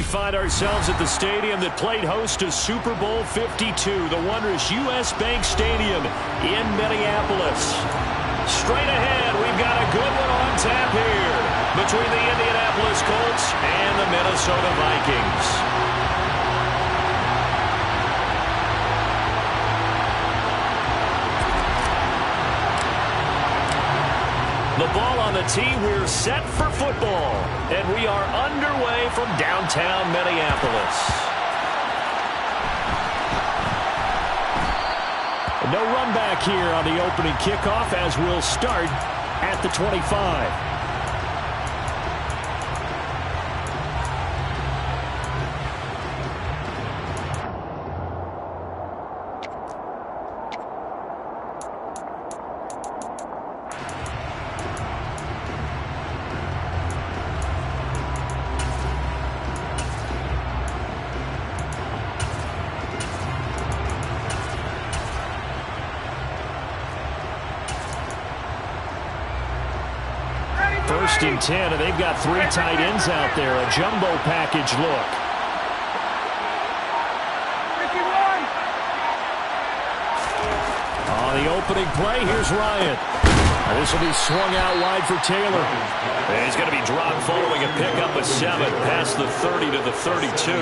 find ourselves at the stadium that played host to Super Bowl 52, the wondrous U.S. Bank Stadium in Minneapolis. Straight ahead, we've got a good one on tap here between the Indianapolis Colts and the Minnesota Vikings. The ball on the tee, we're set for football, and we are underway from downtown Minneapolis. No run back here on the opening kickoff as we'll start at the 25. First and 10, and they've got 3 tight ends out there. A jumbo package look. On the opening play, here's Ryan. This will be swung out wide for Taylor. And he's going to be dropped following a pickup of 7 past the 30 to the 32.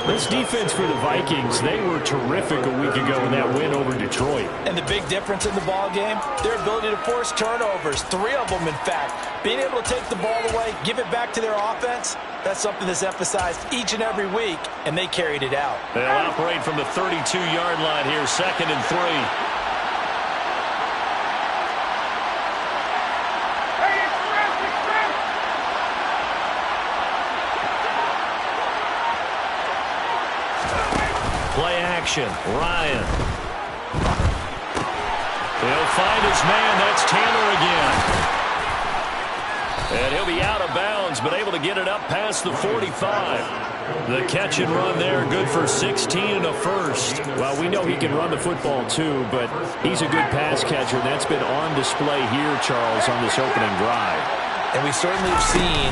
This defense for the Vikings, they were terrific a week ago in that win over Detroit. And the big difference in the ball game, their ability to force turnovers, 3 of them in fact. Being able to take the ball away, give it back to their offense, that's something that's emphasized each and every week, and they carried it out. They'll operate from the 32-yard line here, 2nd and 3. Play action, Ryan. He'll find his man, that's Taylor again. And he'll be out of bounds, but able to get it up past the 45. The catch and run there, good for 16 and a first. Well, we know he can run the football too, but he's a good pass catcher, and that's been on display here, Charles, on this opening drive. And we certainly have seen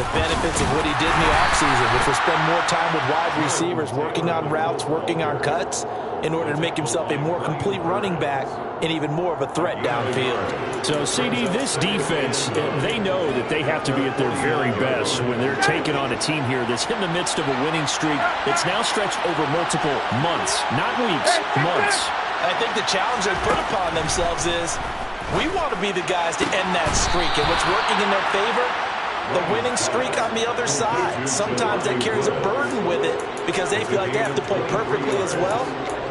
the benefits of what he did in the offseason, which was spend more time with wide receivers, working on routes, working on cuts, in order to make himself a more complete running back and even more of a threat downfield. So, CD, this defense, they know that they have to be at their very best when they're taking on a team here that's in the midst of a winning streak that's now stretched over multiple months, not weeks, months. I think the challenge they put upon themselves is, we want to be the guys to end that streak, and what's working in their favor, the winning streak on the other side. Sometimes that carries a burden with it because they feel like they have to play perfectly as well.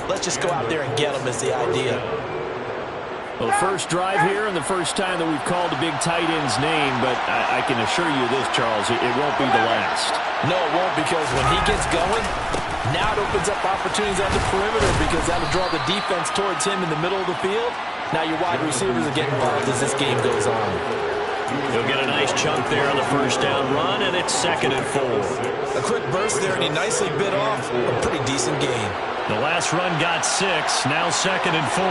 Let's just go out there and get them is the idea. Well, the first drive here and the first time that we've called a big tight end's name, but I can assure you this, Charles, it won't be the last. No, it won't, because when he gets going, now it opens up opportunities on the perimeter because that'll draw the defense towards him in the middle of the field. Now your wide receivers are getting involved as this game goes on. He'll get a nice chunk there on the first down run, and it's 2nd and 4. A quick burst there, and he nicely bit off a pretty decent gain. The last run got 6, now 2nd and 4.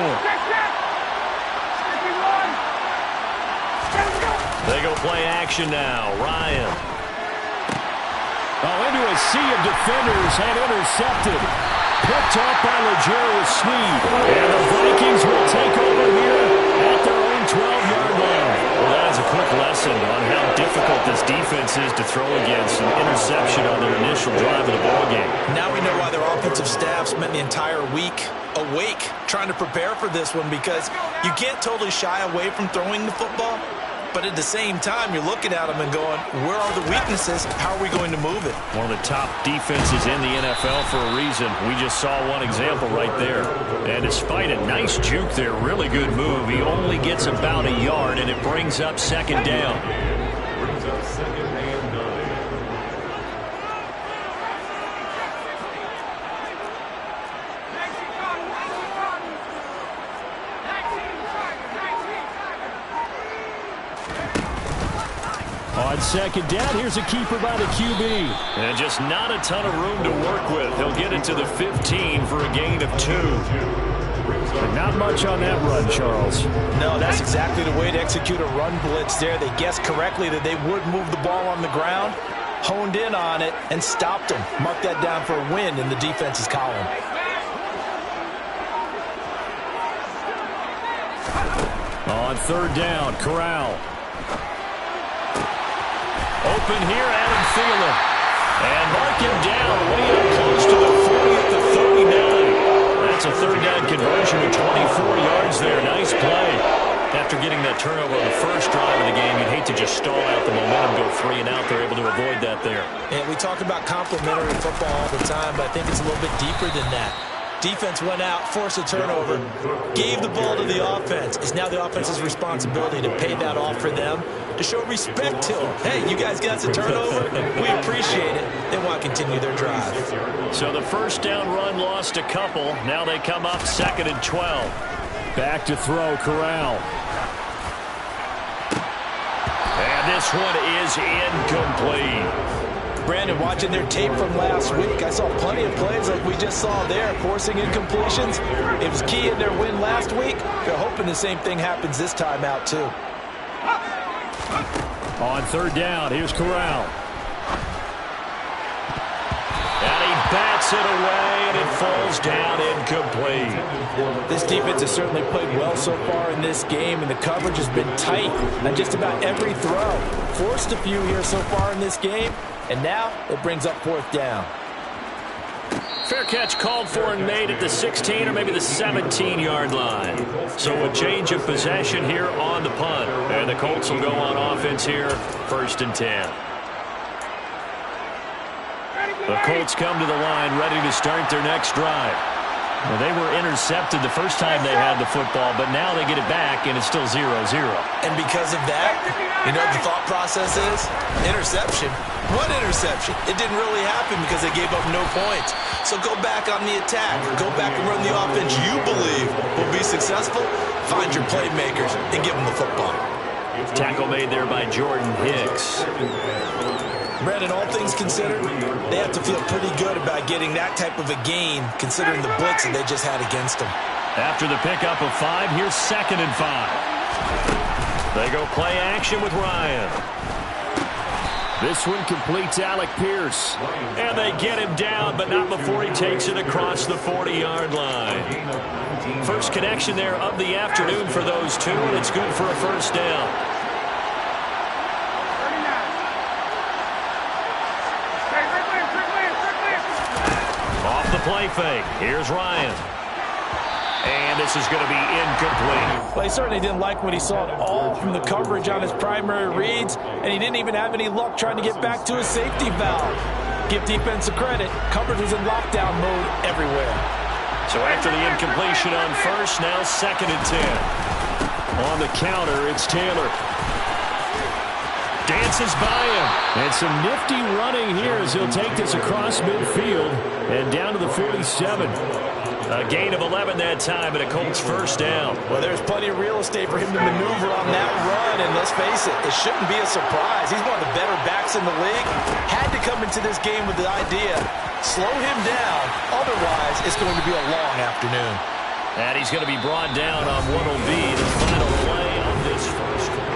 They go play action now. Ryan. Oh, into a sea of defenders and intercepted. Picked off by Legere Sneed. And the Vikings will take over here at their own 12-yard line. Well, that is a quick lesson on how difficult this defense is to throw against. An interception on their initial drive of the ballgame. Now we know why their offensive staff spent the entire week awake trying to prepare for this one, because you can't totally shy away from throwing the football. But at the same time, you're looking at them and going, where are the weaknesses? How are we going to move it? One of the top defenses in the NFL for a reason. We just saw one example right there. And despite a nice juke there, really good move, he only gets about a yard, and it brings up 2nd down. On 2nd down, here's a keeper by the QB. And just not a ton of room to work with. He'll get it to the 15 for a gain of 2. But not much on that run, Charles. No, that's exactly the way to execute a run blitz there. They guessed correctly that they would move the ball on the ground. honed in on it and stopped them. Mark that down for a win in the defense's column. On third down, Corral. Open here, Adam Thielen. And mark him down way up close to the 40 at the 39. That's a third down conversion with 24 yards there. Nice play. After getting that turnover on the first drive of the game, you'd hate to just stall out the momentum, go 3 and out. They're able to avoid that there. And we talk about complementary football all the time, but I think it's a little bit deeper than that. Defense went out, forced a turnover, gave the ball to the offense. It's now the offense's responsibility to pay that off for them, to show respect to them. Hey, you guys got the turnover. We appreciate it. They want to continue their drive. So the first down run lost a couple. Now they come up 2nd and 12. Back to throw, Corral. And this one is incomplete. Brandon, watching their tape from last week, I saw plenty of plays like we just saw there, forcing incompletions. It was key in their win last week. They're hoping the same thing happens this time out, too. On third down, here's Corral. And he bats it away, and it falls down incomplete. This defense has certainly played well so far in this game, and the coverage has been tight on just about every throw. Forced a few here so far in this game, and now it brings up 4th down. Fair catch called for and made at the 16 or maybe the 17-yard line. So a change of possession here on the punt. And the Colts will go on offense here, 1st and 10. The Colts come to the line ready to start their next drive. Well, they were intercepted the first time they had the football, but now they get it back, and it's still 0-0. And because of that, you know what the thought process is? Interception. What interception? It didn't really happen because they gave up no points. So go back on the attack. Go back and run the offense you believe will be successful. Find your playmakers and give them the football. Tackle made there by Jordan Hicks. Brandon, all things considered, they have to feel pretty good about getting that type of a gain, considering the blitz that they just had against them. After the pickup of 5, here's 2nd and 5. They go play action with Ryan. This one completes Alec Pierce. And they get him down, but not before he takes it across the 40-yard line. First connection there of the afternoon for those two, and it's good for a first down. Play fake. Here's Ryan. And this is going to be incomplete. Well, he certainly didn't like what he saw at all from the coverage on his primary reads, and he didn't even have any luck trying to get back to his safety valve. Give defense a credit. Coverage was in lockdown mode everywhere. So after the incompletion on first, now 2nd and 10. On the counter, it's Taylor. Dances by him. And some nifty running here as he'll take this across midfield and down to the 47. A gain of 11 that time, and a Colts first down. Well, there's plenty of real estate for him to maneuver on that run, and let's face it, it shouldn't be a surprise. He's one of the better backs in the league. Had to come into this game with the idea, slow him down, otherwise it's going to be a long afternoon. And he's going to be brought down on what will be the final play of this first quarter.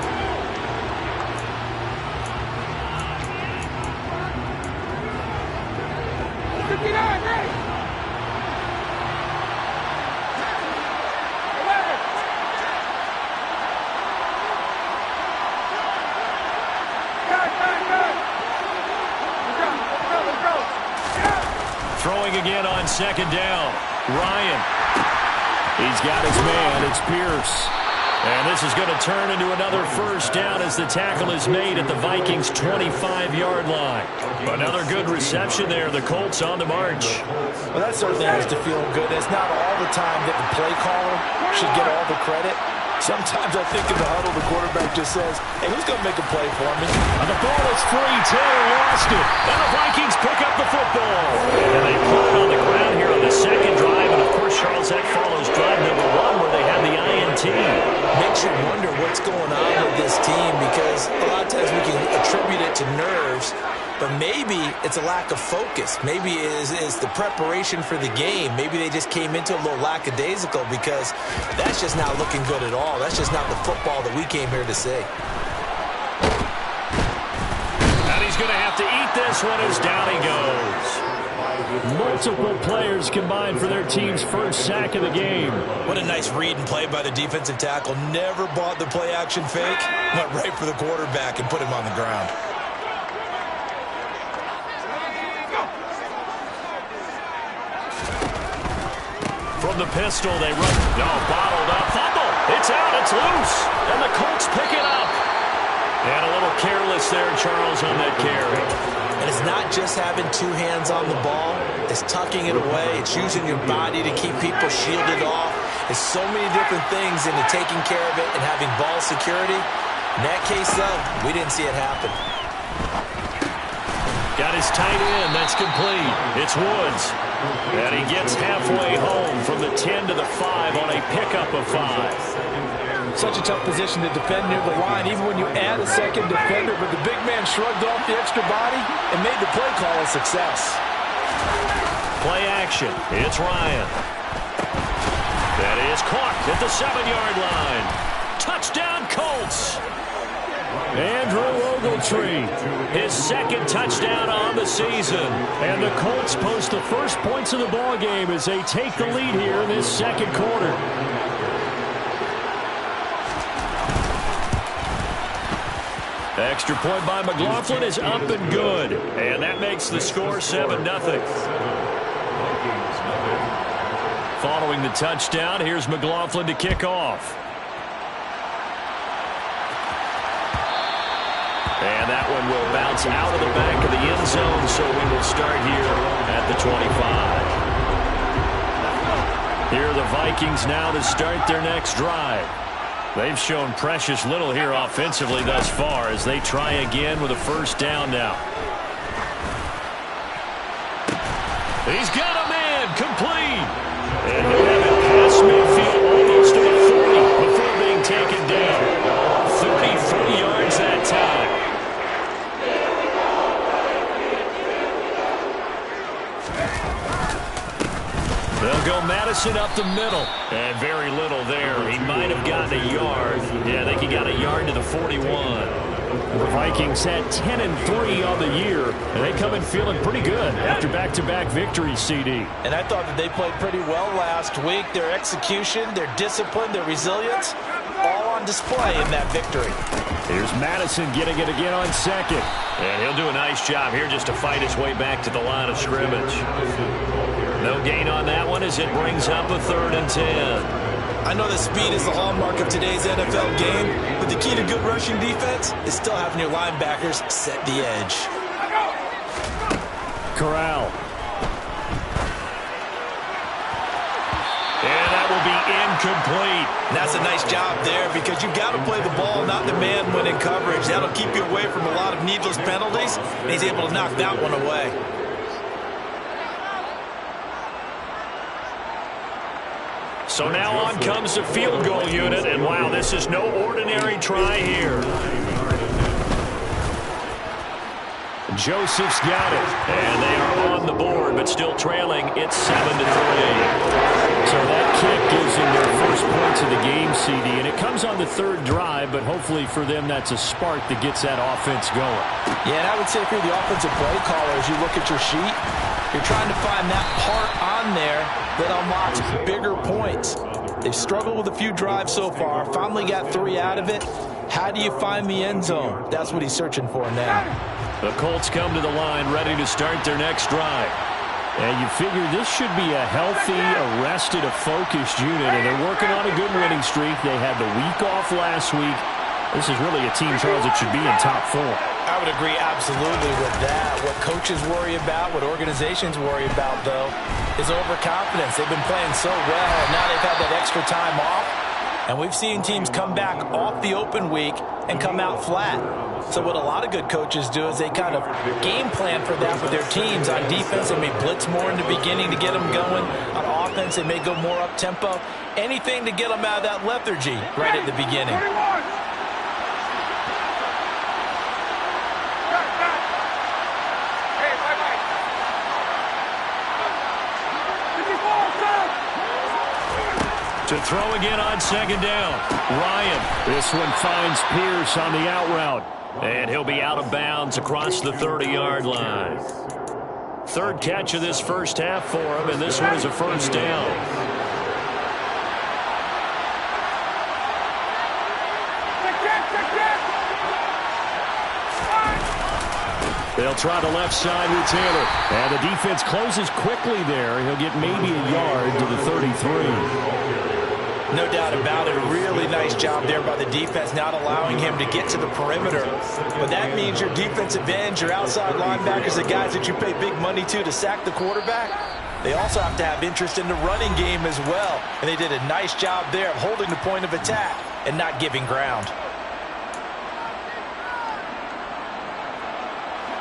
Throwing again on 2nd down. Ryan. He's got his man. It's Pierce. And this is going to turn into another first down as the tackle is made at the Vikings' 25-yard line. Another good reception there. The Colts on the march. Well, that certainly has to feel good. It's not all the time that the play caller should get all the credit. Sometimes I think in the huddle, the quarterback just says, hey, who's going to make a play for me? And the ball is free. Taylor lost it. And the Vikings pick up the football. And they put it on the ground here on the second drive. And, of course, Charles, that follows drive number 1 where they had the INT. Makes you wonder what's going on with this team because a lot of times we can attribute it to nerves, but maybe it's a lack of focus. Maybe it's the preparation for the game. Maybe they just came into a little lackadaisical because that's just not looking good at all. That's just not the football that we came here to see. he's going to have to eat this one as down he goes. Multiple players combined for their team's first sack of the game. What a nice read and play by the defensive tackle. Never bought the play-action fake. Went right for the quarterback and put him on the ground. From the pistol, they run. No, bottled up. Fumble. It's out. It's loose. And the Colts pick it up. And a little careless there, Charles, on that carry. And it's not just having two hands on the ball. It's tucking it away. It's using your body to keep people shielded off. There's so many different things into taking care of it and having ball security. In that case, though, we didn't see it happen. Got his tight end. That's complete. It's Woods. And he gets halfway home from the 10 to the 5 on a pickup of 5. Such a tough position to defend near the line, even when you add a second defender. But the big man shrugged off the extra body and made the play call a success. Play action. It's Ryan. That is caught at the 7-yard line. Touchdown, Colts. Andrew Ogletree, his second touchdown on the season. And the Colts post the first points of the ball game as they take the lead here in this second quarter. Extra point by McLaughlin is up and good. And that makes the score 7-0. Following the touchdown, here's McLaughlin to kick off. And that one will bounce out of the back of the end zone, so we will start here at the 25. Here are the Vikings now to start their next drive. They've shown precious little here offensively thus far as they try again with a first down now. He's got a man complete. And he'll have it past midfield almost to the 40 before being taken down. 33 yards that time. They'll go Madison up the middle. And very little there. He might have gotten a yard. Yeah, I think he got a yard to the 41. The Vikings had 10-3 on the year, and they come in feeling pretty good after back-to-back victories, CD. And I thought that they played pretty well last week. Their execution, their discipline, their resilience, all on display in that victory. Here's Madison getting it again on second. And he'll do a nice job here just to fight his way back to the line of scrimmage. No gain on that one as it brings up a 3rd and 10. I know that speed is the hallmark of today's NFL game, but the key to good rushing defense is still having your linebackers set the edge. Corral. And that will be incomplete. And that's a nice job there because you've got to play the ball, not the man when in coverage. That'll keep you away from a lot of needless penalties, and he's able to knock that one away. So now on comes the field goal unit, and wow, this is no ordinary try here. Joseph's got it, and they are on the board, but still trailing. It's 7-3. So that kick gives them their first points of the game, CD, and it comes on the 3rd drive, but hopefully for them that's a spark that gets that offense going. Yeah, and I would say if you're the offensive play caller, as you look at your sheet, you're trying to find that part on there that unlocks bigger points. They've struggled with a few drives so far, finally got 3 out of it. How do you find the end zone? That's what he's searching for now. The Colts come to the line ready to start their next drive. And you figure this should be a healthy, arrested, a focused unit, and they're working on a good winning streak. They had the week off last week. This is really a team, Charles, that should be in top 4. I would agree absolutely with that. What coaches worry about, what organizations worry about, though, is overconfidence. They've been playing so well, and now they've had that extra time off. And we've seen teams come back off the open week and come out flat. So what a lot of good coaches do is they kind of game plan for that with their teams. On defense, they may blitz more in the beginning to get them going. On offense, they may go more up-tempo. Anything to get them out of that lethargy right at the beginning. To throw again on 2nd down. Ryan. This one finds Pierce on the out route. And he'll be out of bounds across the 30-yard line. Third catch of this first half for him, and this one is a first down. They'll try the left side with Taylor. And the defense closes quickly there. He'll get maybe a yard to the 33. No doubt about it. A really nice job there by the defense, not allowing him to get to the perimeter. But that means your defensive ends, your outside linebackers, the guys that you pay big money to sack the quarterback, they also have to have interest in the running game as well. And they did a nice job there of holding the point of attack and not giving ground.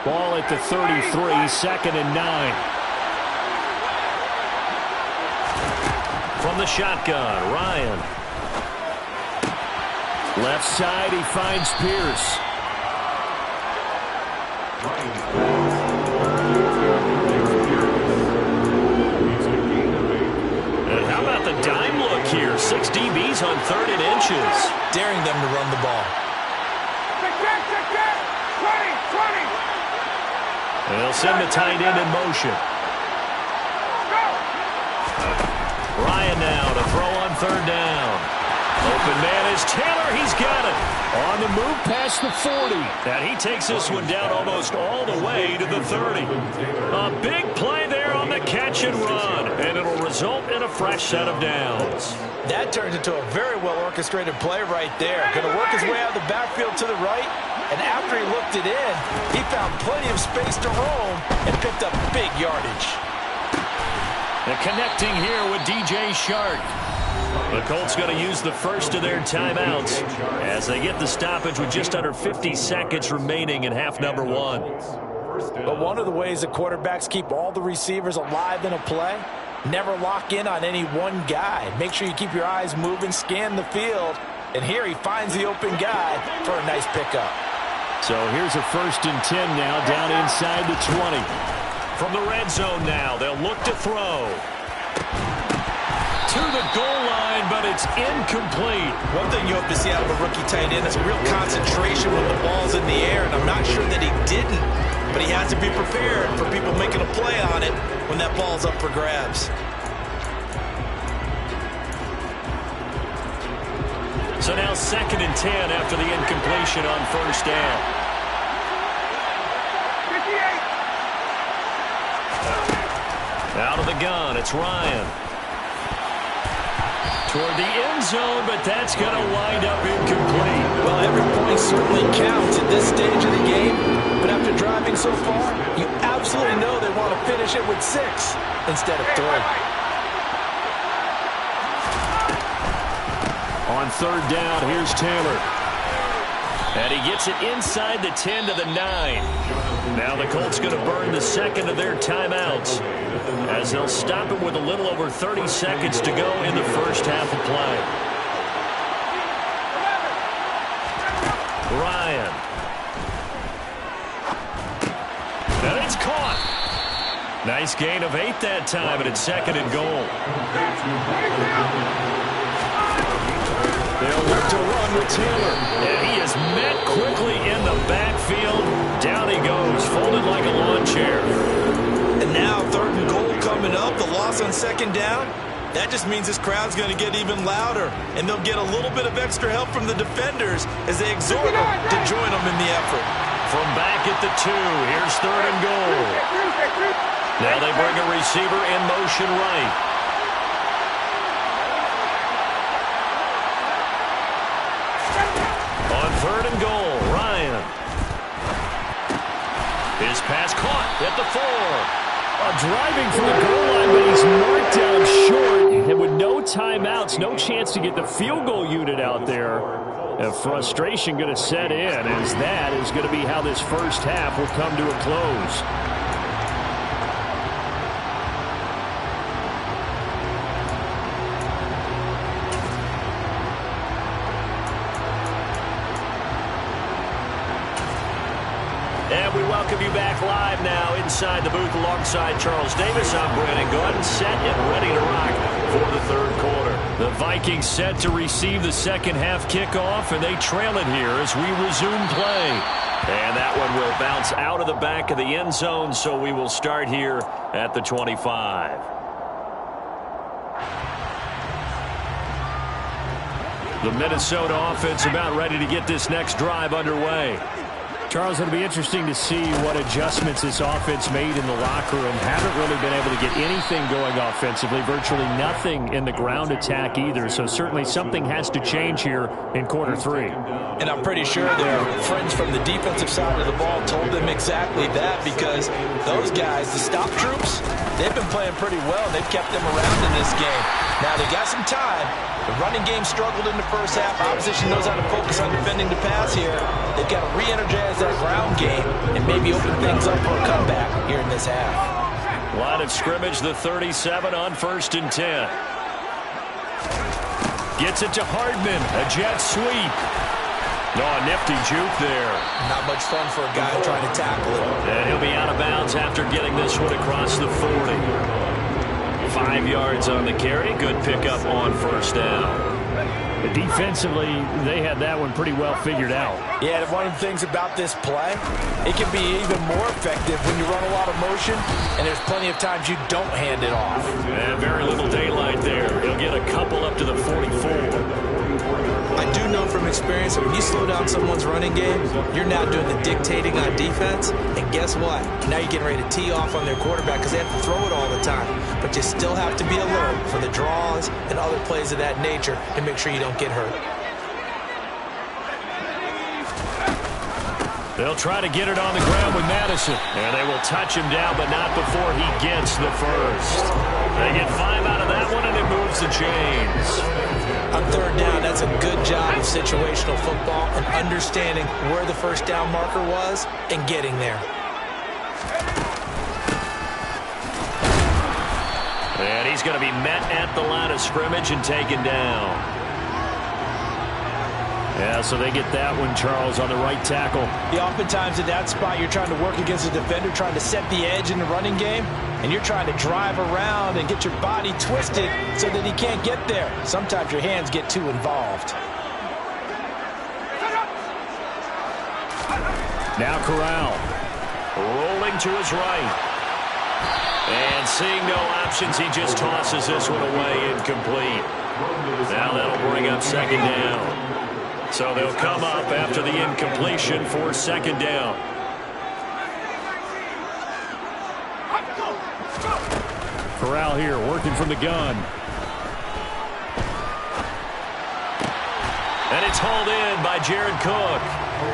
Ball at the 33, second and 9. From the shotgun, Ryan. Left side, he finds Pierce. And how about the dime look here? 6 DBs on 3rd and inches. Daring them to run the ball. They'll send the tight end in motion. Ryan now to throw on 3rd down. Open man is Taylor. He's got it. On the move past the 40. And he takes this one down almost all the way to the 30. A big play there on the catch and run. And it'll result in a fresh set of downs. That turns into a very well-orchestrated play right there. Going to work his way out of the backfield to the right. And after he looked it in, he found plenty of space to roam and picked up big yardage. And connecting here with DJ Shark. The Colts going to use the first of their timeouts as they get the stoppage with just under 50 seconds remaining in half number 1. But one of the ways that quarterbacks keep all the receivers alive in a play, never lock in on any one guy. Make sure you keep your eyes moving, scan the field. And here he finds the open guy for a nice pickup. So here's a 1st and 10 now down inside the 20. From the red zone now, they'll look to throw. To the goal line, but it's incomplete. One thing you hope to see out of a rookie tight end is real concentration when the ball's in the air, and I'm not sure that he didn't, but he has to be prepared for people making a play on it when that ball's up for grabs. So now 2nd and 10 after the incompletion on 1st down. 58. Out of the gun, it's Ryan. Toward the end zone, but that's going to wind up incomplete. Well, every point certainly counts at this stage of the game, but after driving so far, you absolutely know they want to finish it with 6 instead of 3. On 3rd down, here's Taylor. And he gets it inside the 10 to the 9. Now the Colts going to burn the second of their timeouts as they'll stop it with a little over 30 seconds to go in the first half of play. Ryan. And it's caught. Nice gain of 8 that time, and it's 2nd and goal. They'll look to run with Taylor. And he is met quickly in the backfield. Down he goes, folded like a lawn chair. And now 3rd and goal coming up. The loss on 2nd down. That just means this crowd's going to get even louder. And they'll get a little bit of extra help from the defenders as they exhort them to join them in the effort. From back at the 2, here's 3rd and goal. Now they bring a receiver in motion right. On 3rd and goal, Ryan. His pass caught at the 4. Driving for the goal line, but he's marked down short. And with no timeouts, no chance to get the field goal unit out there. And frustration going to set in, as that is going to be how this first half will come to a close. And we welcome you back live now inside the booth alongside Charles Davis. I'm Brandon Gordon, set and ready to rock for the 3rd quarter. The Vikings set to receive the second half kickoff, and they trail it here as we resume play. And that one will bounce out of the back of the end zone, so we will start here at the 25. The Minnesota offense about ready to get this next drive underway. Charles, it'll be interesting to see what adjustments this offense made in the locker room. Haven't really been able to get anything going offensively, virtually nothing in the ground attack either. So certainly something has to change here in quarter three. And I'm pretty sure their friends from the defensive side of the ball told them exactly that, because those guys, the stop troops, they've been playing pretty well. They've kept them around in this game. Now they got some time. The running game struggled in the first half. Opposition knows how to focus on defending the pass here. They've got to re-energize that ground game and maybe open things up for a comeback here in this half. Line of scrimmage, the 37 on 1st and 10. Gets it to Hardman. A jet sweep. No, a nifty juke there. Not much fun for a guy trying to tackle it. And he'll be out of bounds after getting this one across the 40. 5 yards on the carry. Good pickup on 1st down. Defensively, they had that one pretty well figured out. Yeah, and one of the things about this play, it can be even more effective when you run a lot of motion, and there's plenty of times you don't hand it off. And very little daylight there. He'll get a couple up to the 44. I do know from experience that when you slow down someone's running game, you're now doing the dictating on defense. And guess what? Now you're getting ready to tee off on their quarterback because they have to throw it all the time. But you still have to be alert for the draws and other plays of that nature to make sure you don't get hurt. They'll try to get it on the ground with Madison. And they will touch him down, but not before he gets the first. They get 5 out of that one, and it moves the chains. On 3rd down, that's a good job of situational football and understanding where the first down marker was and getting there. And he's going to be met at the line of scrimmage and taken down. Yeah, so they get that one, Charles, on the right tackle. Yeah, oftentimes in that spot, you're trying to work against a defender, trying to set the edge in the running game, and you're trying to drive around and get your body twisted so that he can't get there. Sometimes your hands get too involved. Now Corral rolling to his right. And seeing no options, he just tosses this one away incomplete. Now that'll bring up 2nd down. So they'll come up after the incompletion for 2nd down. Corral here working from the gun. And it's hauled in by Jared Cook.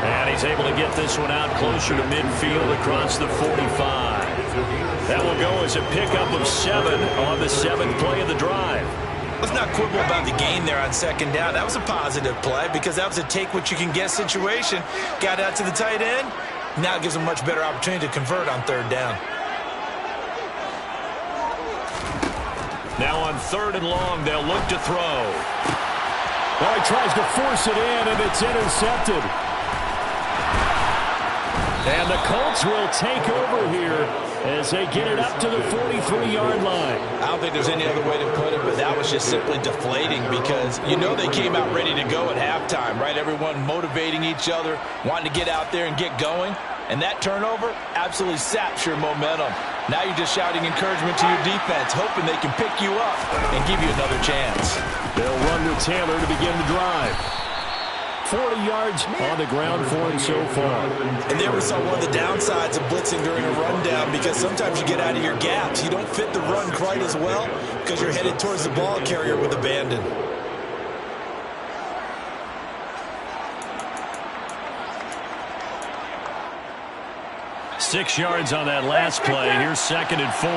And he's able to get this one out closer to midfield across the 45. That will go as a pickup of 7 on the 7th play of the drive. Let's not quibble about the gain there on 2nd down. That was a positive play because that was a take-what-you-can-get situation. Got out to the tight end. Now it gives them a much better opportunity to convert on 3rd down. Now on 3rd and long, they'll look to throw. Well, he tries to force it in, and it's intercepted. And the Colts will take over here as they get it up to the 43-yard line. I don't think there's any other way to put it, but that was just simply deflating because you know they came out ready to go at halftime, right? Everyone motivating each other, wanting to get out there and get going. And that turnover absolutely saps your momentum. Now you're just shouting encouragement to your defense, hoping they can pick you up and give you another chance. They'll run with Taylor to begin the drive. 40 yards on the ground for him so far. And there we saw one of the downsides of blitzing during a rundown because sometimes you get out of your gaps. You don't fit the run quite as well because you're headed towards the ball carrier with abandon. Six yards on that last play. Here's 2nd and 4.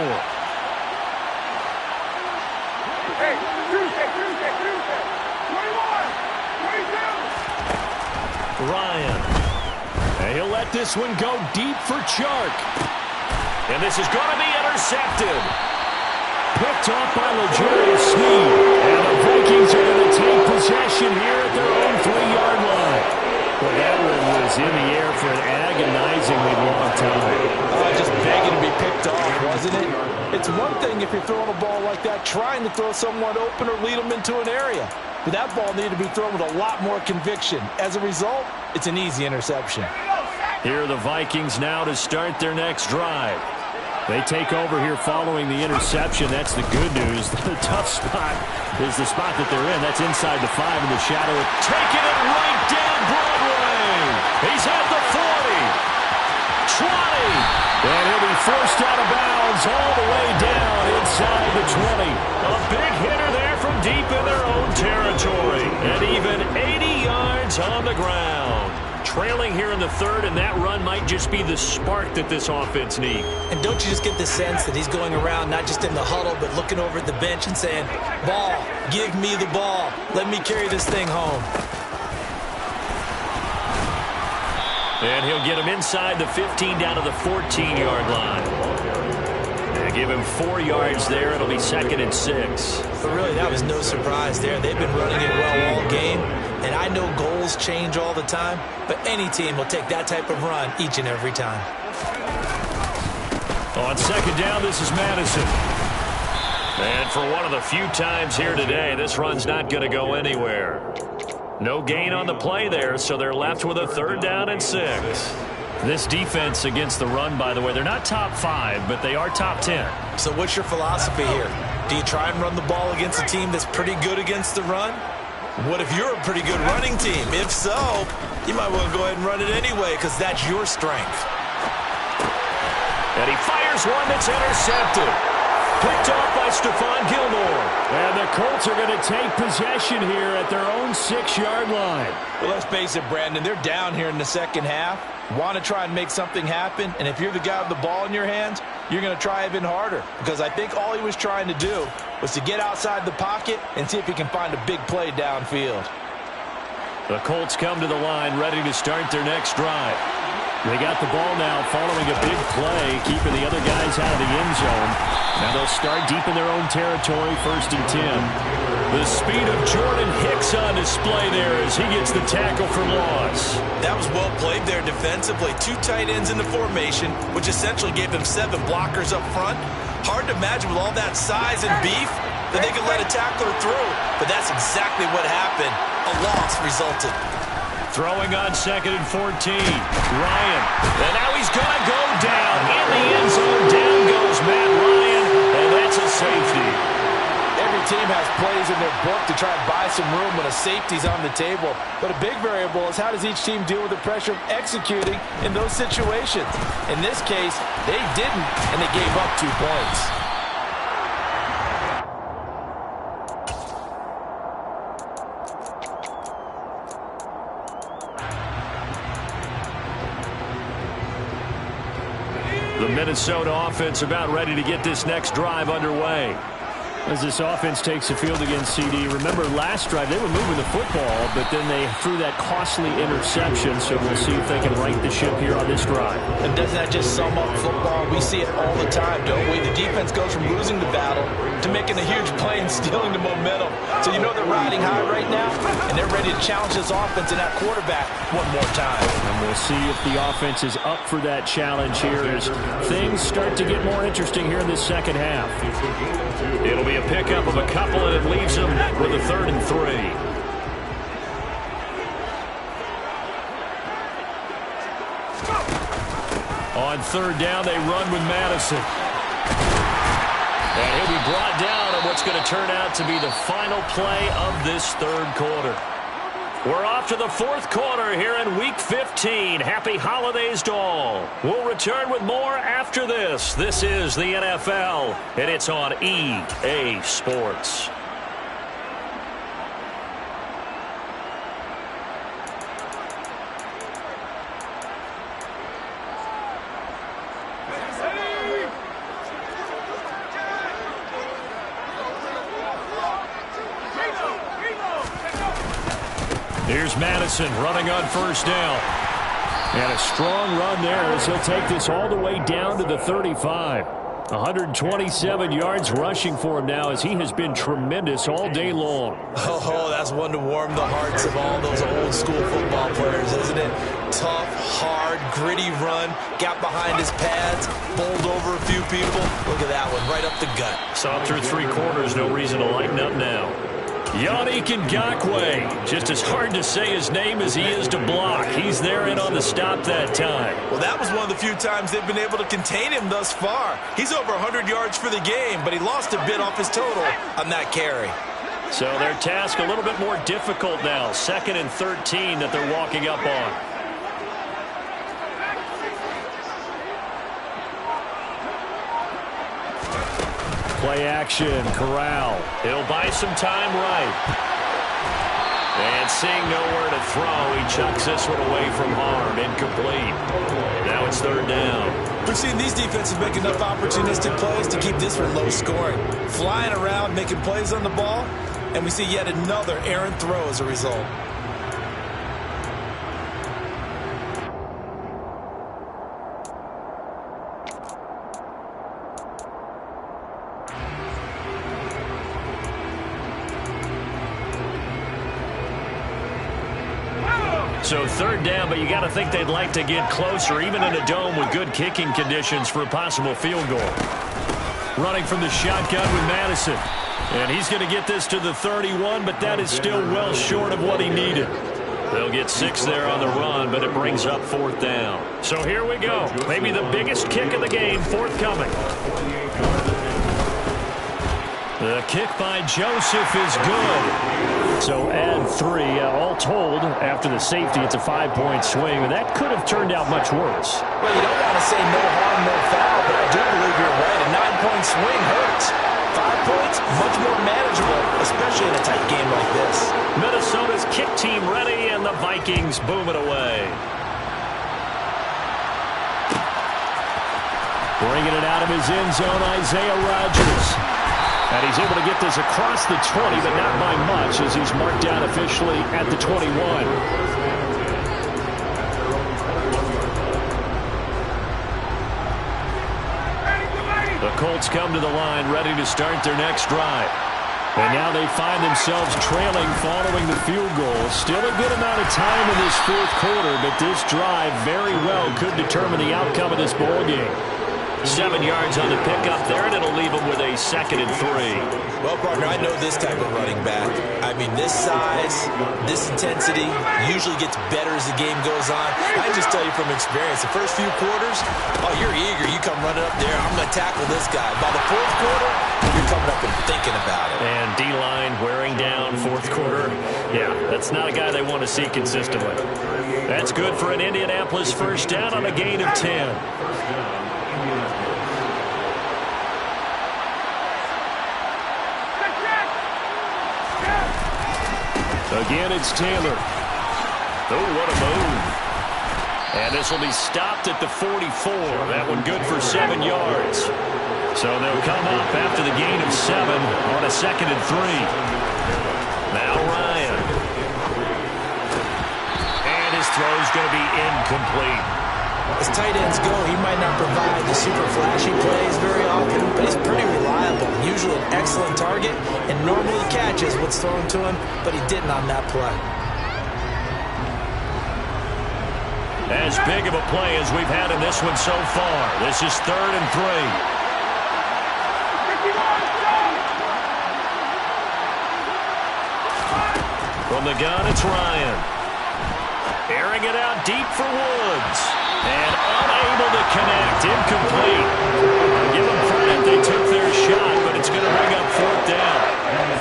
Ryan. And he'll let this one go deep for Chark. And this is going to be intercepted. Picked off by L'Jarius Sneed. And the Vikings are going to take possession here at their own 3-yard line. Well, that one was in the air for an agonizingly long time. Just begging to be picked off, isn't it? It's one thing if you're throwing a ball like that, trying to throw someone open or lead them into an area. But that ball needed to be thrown with a lot more conviction. As a result, it's an easy interception. Here are the Vikings now to start their next drive. They take over here following the interception. That's the good news. The tough spot is the spot that they're in. That's inside the 5 in the shadow. Taking it right down Broadway. He's at the 40. 20. And he'll be forced out of bounds all the way down inside the 20. A big hitter there from deep in their own territory. And even 80 yards on the ground. Trailing here in the third, and that run might just be the spark that this offense needs. And don't you just get the sense that he's going around not just in the huddle, but looking over at the bench and saying, ball, give me the ball. Let me carry this thing home. And he'll get him inside the 15 down to the 14-yard line. They give him 4 yards there. It'll be 2nd and 6. But really, that was no surprise there. They've been running it well all game. And I know goals change all the time, but any team will take that type of run each and every time. On 2nd down, this is Madison. And for one of the few times here today, this run's not going to go anywhere. No gain on the play there, so they're left with a 3rd down and 6. This defense against the run, by the way, they're not top 5, but they are top 10. So what's your philosophy here? Do you try and run the ball against a team that's pretty good against the run? What if you're a pretty good running team? If so, you might want to go ahead and run it anyway because that's your strength. And he fires one that's intercepted. Picked off by Stephon Gilmore. And the Colts are going to take possession here at their own 6-yard line. Well, let's face it, Brandon. They're down here in the second half. Want to try and make something happen. And if you're the guy with the ball in your hands, you're going to try even harder. Because I think all he was trying to do was to get outside the pocket and see if he can find a big play downfield. The Colts come to the line ready to start their next drive. They got the ball now following a big play, keeping the other guys out of the end zone. Now they'll start deep in their own territory, 1st and 10. The speed of Jordan Hicks on display there as he gets the tackle for loss. That was well played there defensively. 2 tight ends in the formation, which essentially gave them 7 blockers up front. Hard to imagine with all that size and beef that they could let a tackler through. But that's exactly what happened. A loss resulted. Throwing on 2nd and 14. Ryan. And now he's going to go down in the end zone. Down goes Matt Ryan, and that's a safety. Every team has plays in their book to try and buy some room when a safety's on the table. But a big variable is how does each team deal with the pressure of executing in those situations. In this case, they didn't, and they gave up 2 points. The Minnesota offense about ready to get this next drive underway. As this offense takes the field against CD, remember last drive they were moving the football, but then they threw that costly interception, so we'll see if they can right the ship here on this drive. And doesn't that just sum up football? We see it all the time, don't we? The defense goes from losing the battle to making a huge play and stealing the momentum. So you know they're riding high right now, and they're ready to challenge this offense and that quarterback one more time. And we'll see if the offense is up for that challenge here as things start to get more interesting here in this second half. It'll be a pickup of a couple, and it leaves them with a 3rd and 3. On 3rd down, they run with Madison. And he'll be brought down on what's going to turn out to be the final play of this 3rd quarter. We're off to the 4th quarter here in Week 15. Happy holidays to all. We'll return with more after this. This is the NFL, and it's on EA Sports. Here's Madison running on 1st down. And a strong run there as he'll take this all the way down to the 35. 127 yards rushing for him now as he has been tremendous all day long. Oh, that's one to warm the hearts of all those old school football players, isn't it? Tough, hard, gritty run, got behind his pads, bowled over a few people. Look at that one, right up the gut. Saw through 3 quarters, no reason to lighten up now. Yannick Ngakoue, just as hard to say his name as he is to block. He's there in on the stop that time. Well, that was one of the few times they've been able to contain him thus far. He's over 100 yards for the game, but he lost a bit off his total on that carry. So their task a little bit more difficult now. 2nd and 13 that they're walking up on. Play action, Corral. He'll buy some time right. And seeing nowhere to throw, he chucks this one away from harm. Incomplete. Now it's 3rd down. We've seen these defenses make enough opportunistic plays to keep this one low scoring. Flying around, making plays on the ball, and we see yet another errant throw as a result. So 3rd down, but you got to think they'd like to get closer, even in a dome with good kicking conditions for a possible field goal. Running from the shotgun with Madison. And he's going to get this to the 31, but that is still well short of what he needed. They'll get 6 there on the run, but it brings up 4th down. So here we go. Maybe the biggest kick of the game forthcoming. The kick by Joseph is good. So add 3. All told, after the safety, it's a 5-point swing, and that could have turned out much worse. Well, you don't want to say no harm, no foul, but I do believe you're right. A 9-point swing hurts. 5 points, much more manageable, especially in a tight game like this. Minnesota's kick team ready, and the Vikings boom it away. Bringing it out of his end zone, Isaiah Rodgers. And he's able to get this across the 20, but not by much, as he's marked down officially at the 21. The Colts come to the line, ready to start their next drive. And now they find themselves trailing following the field goal. Still a good amount of time in this 4th quarter, but this drive very well could determine the outcome of this ball game. 7 yards on the pickup there, and it'll leave them with a 2nd and 3. Well, partner, I know this type of running back. I mean, this size, this intensity usually gets better as the game goes on. I just tell you from experience, the first few quarters, oh, you're eager. You come running up there, I'm going to tackle this guy. By the 4th quarter, you're coming up and thinking about it. And D-line wearing down 4th quarter. Yeah, that's not a guy they want to see consistently. That's good for an Indianapolis 1st down on a gain of 10. Again, it's Taylor. Oh, what a move. And this will be stopped at the 44. That one good for 7 yards. So they'll come up after the gain of 7 on a 2nd and 3. Now Ryan. And his throw's going to be incomplete. As tight ends go, he might not provide the super flashy plays very often, but he's pretty reliable. Usually an excellent target, and normally catches what's thrown to him, but he didn't on that play. As big of a play as we've had in this one so far. This is 3rd and 3. From the gun, it's Ryan. Airing it out deep for Woods. And unable to connect. Incomplete. Give them credit. They took their shot, but it's going to bring up 4th down.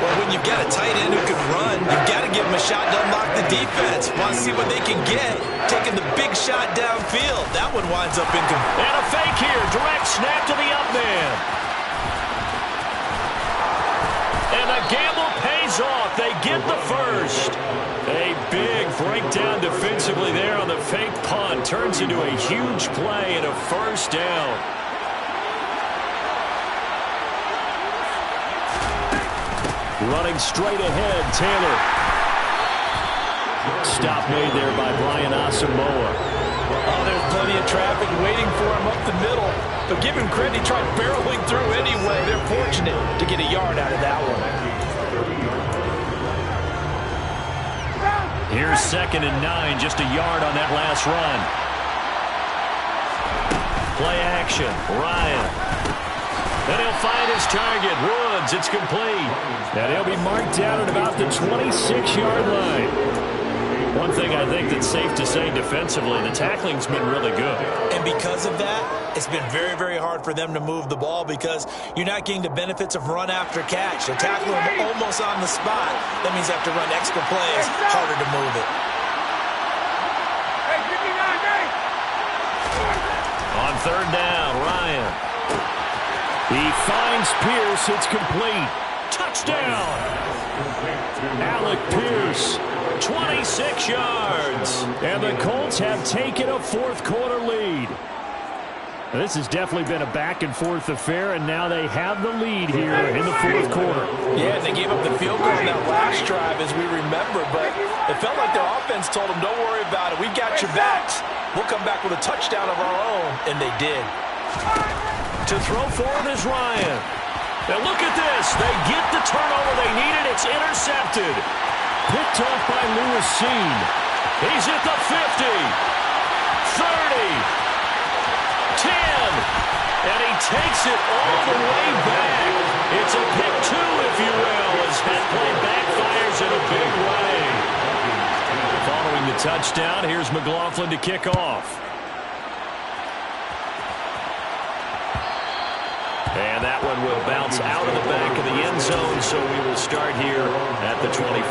Well, when you've got a tight end who can run, you've got to give him a shot to unlock the defense. Want to see what they can get. Taking the big shot downfield. That one winds up incomplete. And a fake here. Direct snap to the up man. And the gamble pays off. They get the first. A big breakdown defensively there on the fake punt. Turns into a huge play and a 1st down. Running straight ahead, Taylor. Stop made there by Brian Asamoah. Oh, there's plenty of traffic waiting for him up the middle. But give him credit, he tried barreling through anyway. They're fortunate to get a yard out of that one. Here's 2nd and 9, just a yard on that last run. Play action, Ryan. And he'll find his target, Woods. It's complete. And he'll be marked down at about the 26-yard line. One thing I think that's safe to say defensively, the tackling's been really good. And because of that, it's been very, very hard for them to move the ball because you're not getting the benefits of run after catch. They're tackling them almost on the spot. That means they have to run extra plays, harder to move it. On 3rd down, Ryan. He finds Pierce. It's complete. Touchdown! Alec Pierce. 26 yards. And the Colts have taken a 4th quarter lead. This has definitely been a back-and-forth affair, and now they have the lead here in the 4th quarter. Yeah, and they gave up the field goal on that last drive, as we remember, but it felt like their offense told them, don't worry about it. We've got your backs. We'll come back with a touchdown of our own, and they did. To throw forward is Ryan. Now look at this. They get the turnover they needed. It's intercepted. Picked off by Lewis Seen. He's at the 50, 30, 10, and he takes it all the way back. It's a pick 2, if you will, as that play backfires in a big way. Following the touchdown, here's McLaughlin to kick off. And that one will bounce out of the back of the end zone, so we will start here at the 25.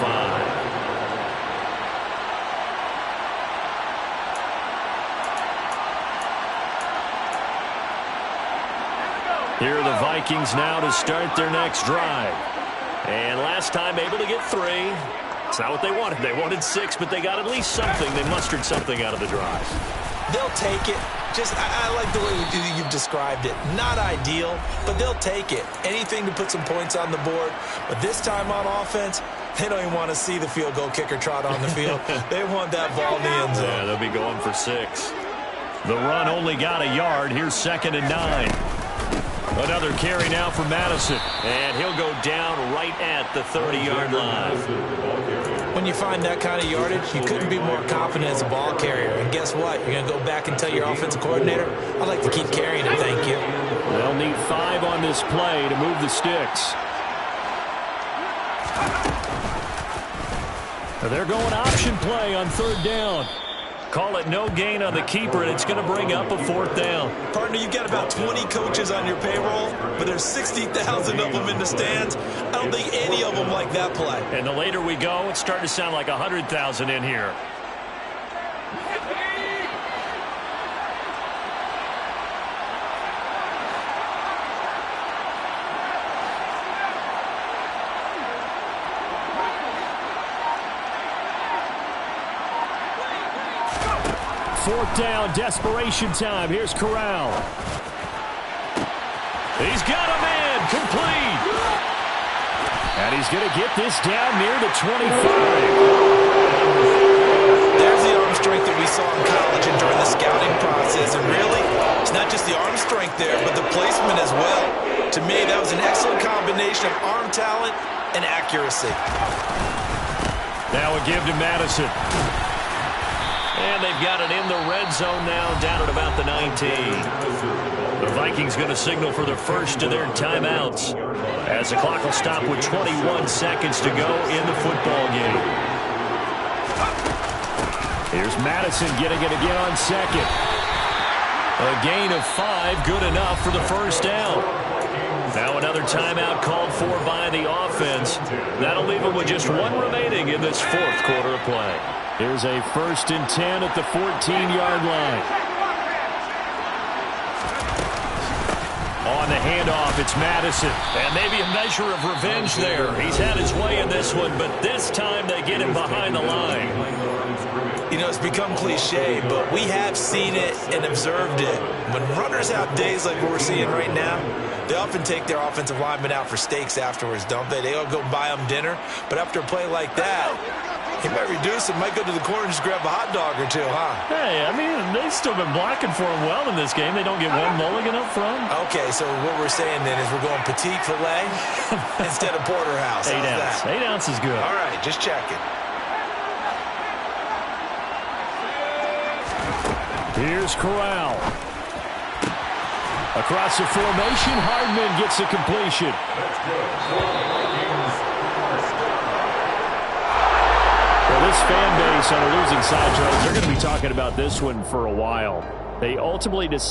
Here are the Vikings now to start their next drive. And last time able to get 3. It's not what they wanted. They wanted 6, but they got at least something. They mustered something out of the drive. They'll take it. I like the way you've described it. Not ideal, but they'll take it. Anything to put some points on the board. But this time on offense, they don't even want to see the field goal kicker trot on the field. They want that ball in the end zone. Yeah, they'll be going for 6. The run only got a yard. Here's 2nd and 9. Another carry now for Madison. And he'll go down right at the 30-yard line. When you find that kind of yardage, you couldn't be more confident as a ball carrier. And guess what? You're going to go back and tell your offensive coordinator, I'd like to keep carrying it, thank you. They'll need 5 on this play to move the sticks. They're going option play on 3rd down. Call it no gain on the keeper, and it's going to bring up a 4th down. Partner, you've got about 20 coaches on your payroll, but there's 60,000 of them in the stands. I don't think any of them like that play. And the later we go, it's starting to sound like 100,000 in here. Fourth down, desperation time. Here's Corral. He's got a man, complete. And he's going to get this down near the 25. There's the arm strength that we saw in college and during the scouting process. And really, it's not just the arm strength there, but the placement as well. To me, that was an excellent combination of arm talent and accuracy. Now a give to Madison. And they've got it in the red zone now, down at about the 19. The Vikings going to signal for the first of their timeouts as the clock will stop with 21 seconds to go in the football game. Here's Madison getting it again on 2nd. A gain of 5, good enough for the first down. Now another timeout called for by the offense. That'll leave them with just 1 remaining in this 4th quarter of play. Here's a 1st and 10 at the 14-yard line. On the handoff, it's Madison. And maybe a measure of revenge there. He's had his way in this one, but this time they get him behind the line. You know, it's become cliche, but we have seen it and observed it. When runners have days like what we're seeing right now, they often take their offensive linemen out for steaks afterwards, don't they? They'll go buy them dinner. But after a play like that, He might reduce it, might go to the corner and just grab a hot dog or two, huh? Hey, I mean, they've still been blocking for him well in this game. They don't get one mulligan up front. Okay, so what we're saying then is we're going petite filet instead of porterhouse. 8 ounce. That? 8 ounce is good. All right, just checking. Here's Corral. Across the formation, Hardman gets the completion. Well, this fan base on a losing side, Charles, they're going to be talking about this one for a while. They ultimately decide